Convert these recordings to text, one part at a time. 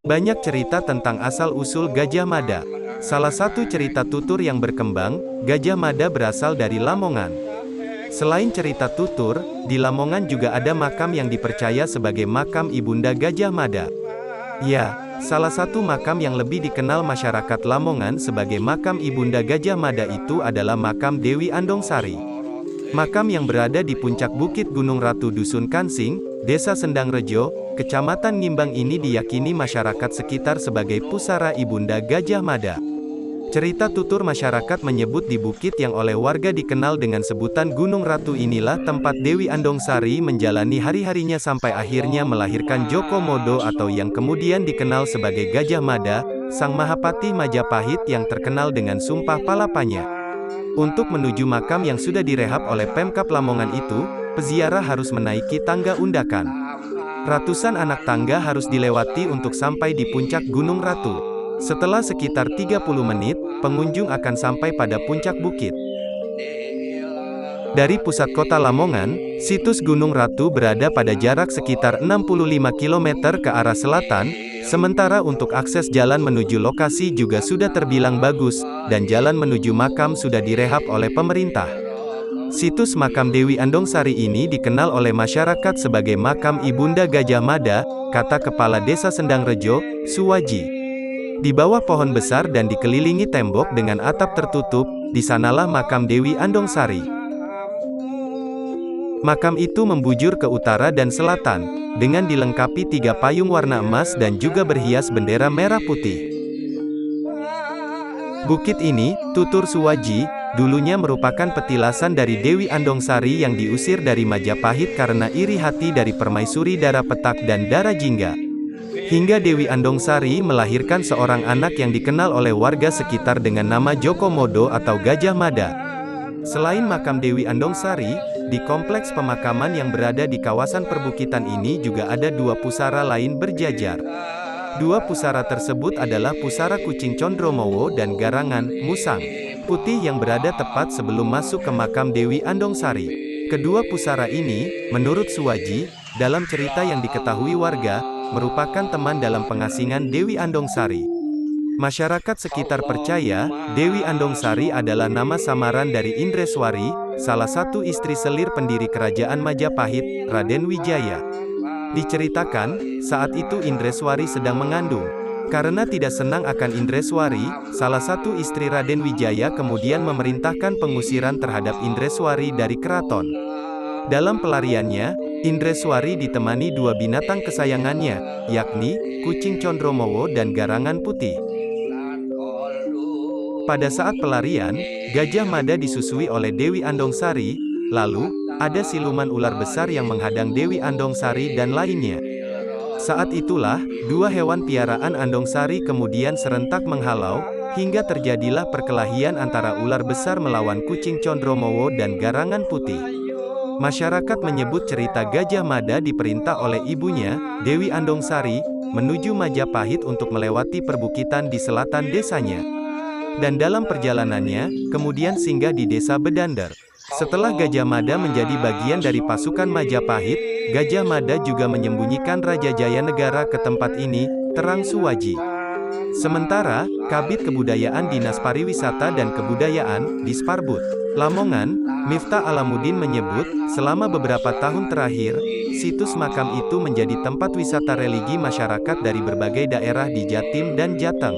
Banyak cerita tentang asal-usul Gajah Mada. Salah satu cerita tutur yang berkembang, Gajah Mada berasal dari Lamongan. Selain cerita tutur, di Lamongan juga ada makam yang dipercaya sebagai makam Ibunda Gajah Mada. Ya, salah satu makam yang lebih dikenal masyarakat Lamongan sebagai makam Ibunda Gajah Mada itu adalah makam Dewi Andongsari. Makam yang berada di puncak Bukit Gunung Ratu Dusun Kansing, Desa Sendangrejo, Kecamatan Ngimbang ini diyakini masyarakat sekitar sebagai pusara Ibunda Gajah Mada. Cerita tutur masyarakat menyebut di bukit yang oleh warga dikenal dengan sebutan Gunung Ratu inilah tempat Dewi Andongsari menjalani hari-harinya sampai akhirnya melahirkan Joko Modo atau yang kemudian dikenal sebagai Gajah Mada, Sang Mahapati Majapahit yang terkenal dengan Sumpah Palapanya. Untuk menuju makam yang sudah direhab oleh Pemkab Lamongan itu, peziarah harus menaiki tangga undakan. Ratusan anak tangga harus dilewati untuk sampai di puncak Gunung Ratu. Setelah sekitar 30 menit, pengunjung akan sampai pada puncak bukit. Dari pusat kota Lamongan, situs Gunung Ratu berada pada jarak sekitar 65 km ke arah selatan, sementara untuk akses jalan menuju lokasi juga sudah terbilang bagus, dan jalan menuju makam sudah direhab oleh pemerintah. Situs makam Dewi Andongsari ini dikenal oleh masyarakat sebagai makam Ibunda Gajah Mada, kata Kepala Desa Sendangrejo, Suwaji. Di bawah pohon besar dan dikelilingi tembok dengan atap tertutup, di sanalah makam Dewi Andongsari. Makam itu membujur ke utara dan selatan, dengan dilengkapi 3 payung warna emas dan juga berhias bendera merah putih. Bukit ini, tutur Suwaji, dulunya merupakan petilasan dari Dewi Andongsari yang diusir dari Majapahit karena iri hati dari permaisuri Dara Petak dan Dara Jingga. Hingga Dewi Andongsari melahirkan seorang anak yang dikenal oleh warga sekitar dengan nama Joko Modo atau Gajah Mada. Selain makam Dewi Andongsari, di kompleks pemakaman yang berada di kawasan perbukitan ini juga ada 2 pusara lain berjajar. 2 pusara tersebut adalah Pusara Kucing Condromowo dan Garangan, Musang Putih yang berada tepat sebelum masuk ke makam Dewi Andongsari. Kedua pusara ini, menurut Suwaji, dalam cerita yang diketahui warga, merupakan teman dalam pengasingan Dewi Andongsari. Masyarakat sekitar percaya, Dewi Andongsari adalah nama samaran dari Indreswari, salah satu istri selir pendiri kerajaan Majapahit, Raden Wijaya. Diceritakan, saat itu Indreswari sedang mengandung. Karena tidak senang akan Indreswari, salah satu istri Raden Wijaya kemudian memerintahkan pengusiran terhadap Indreswari dari keraton. Dalam pelariannya, Indreswari ditemani 2 binatang kesayangannya, yakni Kucing Condromowo dan Garangan Putih. Pada saat pelarian, Gajah Mada disusui oleh Dewi Andongsari, lalu, ada siluman ular besar yang menghadang Dewi Andongsari dan lainnya. Saat itulah, 2 hewan piaraan Andongsari kemudian serentak menghalau, hingga terjadilah perkelahian antara ular besar melawan Kucing Condromowo dan Garangan Putih. Masyarakat menyebut cerita Gajah Mada diperintah oleh ibunya, Dewi Andongsari, menuju Majapahit untuk melewati perbukitan di selatan desanya. Dan dalam perjalanannya, kemudian singgah di desa Bedander. Setelah Gajah Mada menjadi bagian dari pasukan Majapahit, Gajah Mada juga menyembunyikan Raja Jayanegara ke tempat ini, terang Suwaji. Sementara, Kabid Kebudayaan Dinas Pariwisata dan Kebudayaan, Disparbud Lamongan, Miftah Alamuddin menyebut, selama beberapa tahun terakhir, situs makam itu menjadi tempat wisata religi masyarakat dari berbagai daerah di Jatim dan Jateng.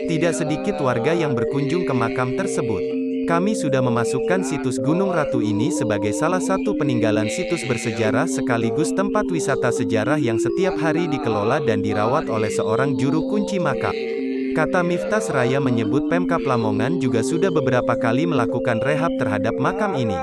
Tidak sedikit warga yang berkunjung ke makam tersebut. Kami sudah memasukkan situs Gunung Ratu ini sebagai salah satu peninggalan situs bersejarah sekaligus tempat wisata sejarah yang setiap hari dikelola dan dirawat oleh seorang juru kunci makam. Kata Miftah seraya menyebut Pemkab Lamongan juga sudah beberapa kali melakukan rehab terhadap makam ini.